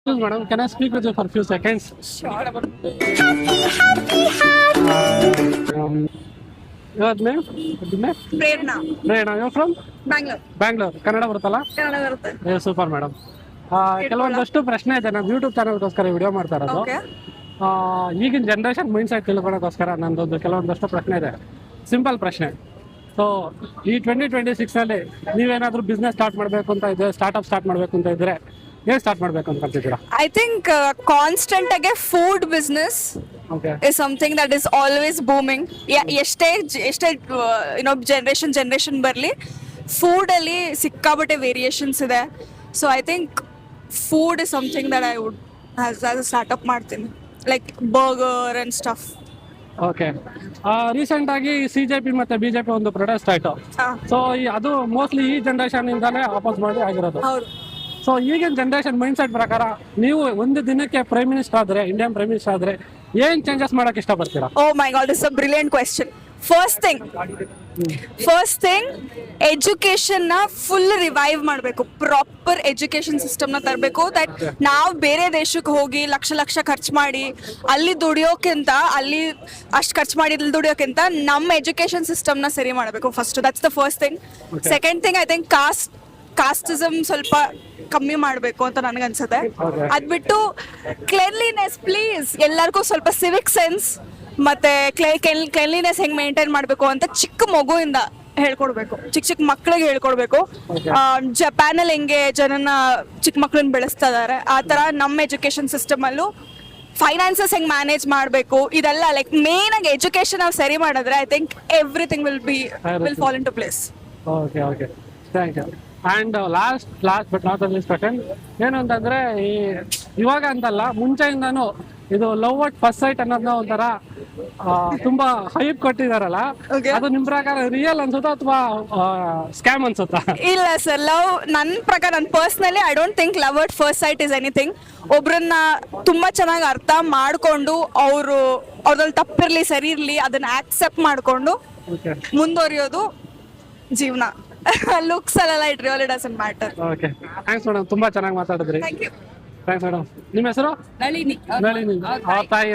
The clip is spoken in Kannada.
Madam, can I speak with you for a few seconds? Sure. Your name? Good name? Prerna. Prerna, you're from? Bangalore. Bangalore. Kannada ಬರುತ್ತಲ್ಲ? ಕನ್ನಡ ಬರುತ್ತೆ. Super madam. ಕೆಲವೊಂದಷ್ಟು ಪ್ರಶ್ನೆ ಇದೆ, ನಾನು ಯೂಟ್ಯೂಬ್ ಚಾನಲ್ಗೋಸ್ಕರ ವಿಡಿಯೋ ಮಾಡ್ತಾ ಇರೋದು. ಓಕೆ. ಈಗಿನ ಜನರೇಷನ್ ಮೈಂಡ್ ಸೆಟ್ ತಿಳ್ಕೊಳ್ಳೋಕ್ಕೋಸ್ಕರ ನಂದೊಂದು ಕೆಲವೊಂದಷ್ಟು ಪ್ರಶ್ನೆ ಇದೆ. ಸಿಂಪಲ್ ಪ್ರಶ್ನೆ. ಸೊ ಈ 2026 ನೀವೇನಾದರೂ ಬಿಸ್ನೆಸ್ ಸ್ಟಾರ್ಟ್ ಮಾಡಬೇಕು ಅಂತ ಇದ್ರೆ, ಸ್ಟಾರ್ಟ್ಅಪ್ ಸ್ಟಾರ್ಟ್ ಮಾಡಬೇಕು ಅಂತ ಇದ್ರೆ ಏನು ಸ್ಟಾರ್ಟ್ ಮಾಡಬೇಕು ಅಂತ ಅಂತಿದ್ದೀರಾ? I think constant ಆಗಿ food business okay. is something that is always booming. ಎಷ್ಟೇ ಜನರೇಷನ್ ಬರಲಿ, ಫುಡಲ್ಲಿ ಸಿಕ್ಕಾಬಟ್ಟೆ ವೇರಿಯೇಷನ್ಸ್ ಇದೆ. So I think food is something that I would startup ಮಾಡ್ತೀನಿ, like burger and stuff. Okay. Recent ಆಗಿ CJP ಮತ್ತೆ BJP ಒಂದು ಪ್ರೊಟೆಸ್ಟ್ ಆಯ್ತು. ಸೊ ಅದು ಮೋಸ್ಟ್ಲಿ ಈ ಜನರೇಷನ್ ಇಂದಾನೆ ಆಪೋಸ್ ಮಾಡಿ ಆಗಿರೋದು. ಹೌದು. ಸೊ ಈಗಿನ ಜನರೇಷನ್ ಮೈಂಡ್ ಸೆಟ್ ಪ್ರಕಾರ ನೀವು ಒಂದು ದಿನಕ್ಕೆ ಪ್ರೈಮ್ ಮಿನಿಸ್ಟರ್ ಆದ್ರೆ, ಇಂಡಿಯನ್ ಪ್ರೈಮ್ ಮಿನಿಸ್ಟರ್ ಆದ್ರೆ ಏನ್ ಚೇಂಜಸ್ ಮಾಡಕ್ ಇಷ್ಟಪಡ್ತೀರಾ? Oh my God, this is a brilliant question. First thing, education na full revive ಮಾಡಬೇಕು. ಪ್ರಾಪರ್ ಎಜುಕೇಶನ್ ಸಿಸ್ಟಮ್ ನ ತರಬೇಕು. ದಟ್ ನಾವು ಬೇರೆ ದೇಶಕ್ಕೆ ಹೋಗಿ ಲಕ್ಷ ಖರ್ಚು ಮಾಡಿ ಅಲ್ಲಿ ದುಡಿಯೋಕ್ಕಿಂತ, ಅಲ್ಲಿ ಅಷ್ಟು ಖರ್ಚು ಮಾಡಿ ಇಲ್ಲಿ ದುಡಿಯೋಕ್ಕಿಂತ ನಮ್ಮ ಎಜುಕೇಶನ್ ಸಿಸ್ಟಮ್ ನ ಸರಿ ಮಾಡಬೇಕು first. That's the first thing. Second thing, I think casteism ಸ್ವಲ್ಪ ಕಮ್ಮಿ ಮಾಡಬೇಕು ಅಂತ ನನಗನ್ಸುತ್ತೆ. ಅದ್ಬಿಟ್ಟು ಕ್ಲೆನ್ಲಿನೆಸ್, ಪ್ಲೀಸ್ ಎಲ್ಲರಿಗೂ ಸ್ವಲ್ಪ ಸಿವಿಕ್ ಸೆನ್ಸ್ ಮತ್ತೆ ಕ್ಲೆನ್ಲಿನೆಸ್ ಹೆಂಗ್ ಮೇಂಟೈನ್ ಮಾಡಬೇಕು ಅಂತ ಚಿಕ್ಕ ಮಗುವಿಂದ ಹೇಳ್ಕೊಡ್ಬೇಕು, ಚಿಕ್ಕ ಮಕ್ಳಿಗೆ ಹೇಳ್ಕೊಡ್ಬೇಕು. ಜಪಾನಲ್ಲಿ ಹೆಂಗೆ ಜನನ ಚಿಕ್ಕ ಮಕ್ಳನ್ನ ಬೆಳೆಸ್ತಾ ಇದಾರೆ, ಆ ತರ ನಮ್ಮ ಎಜುಕೇಶನ್ ಸಿಸ್ಟಮ್ ಅಲ್ಲೂ ಫೈನಾನ್ಸಸ್ ಹೆಂಗ್ ಮ್ಯಾನೇಜ್ ಮಾಡಬೇಕು, ಇದೆಲ್ಲ ಲೈಕ್ ಮೇನ್ ಆಗಿ ಎಜುಕೇಶನ್ ನಾವು ಸರಿ ಮಾಡಿದ್ರೆ I think everything will fall into place. Okay okay, thank you. And last but not the least question ಏನು ಅಂತಂದ್ರೆ, ಇವಾಗ ಅಂತಲ್ಲ ಮುಂಚೆಯಿಂದಾನು ಇದು ಲವ್ ಅಟ್ ಫಸ್ಟ್ ಸೈಟ್ ಅನ್ನೋದನ್ನ ಒಂಥರ ತುಂಬಾ ಹೈಪ್ ಕೊಟ್ಟಿದಾರಲ್ಲ, ಅದು ನಿಮ್ ಪ್ರಕಾರ ರಿಯಲ್ ಅನ್ಸುತ್ತಾ ಅಥವಾ ಸ್ಕ್ಯಾಮ್ ಅನ್ಸುತ್ತಾ? ಇಲ್ಲ ಸರ್, ನನ್ನ ಪ್ರಕಾರ, ನನ್ನ personally I don't think love at first sight is anything. ಒಬ್ರನ್ನ ತುಂಬಾ ಚೆನ್ನಾಗಿ ಅರ್ಥ ಮಾಡ್ಕೊಂಡು ಅವ್ರದಲ್ಲಿ ತಪ್ಪಿರ್ಲಿ ಸರಿ ಇರ್ಲಿ ಅದನ್ನ ಆಕ್ಸೆಪ್ಟ್ ಮಾಡ್ಕೊಂಡು ಮುಂದುವರಿಯೋದು ಜೀವನ. ಲುಕ್ಸ್ ಅಲ್ಲ, it really doesn't matter. Okay, thanks madam, ತುಂಬಾ ಚೆನ್ನಾಗಿ ಮಾತಾಡಿದ್ರಿ. Thank you. Thanks madam. ನಿಮ್ಮ ಹೆಸರು? ನಳಿನಿ. ನಳಿನಿ. ಅವ್ರ ತಾಯಿ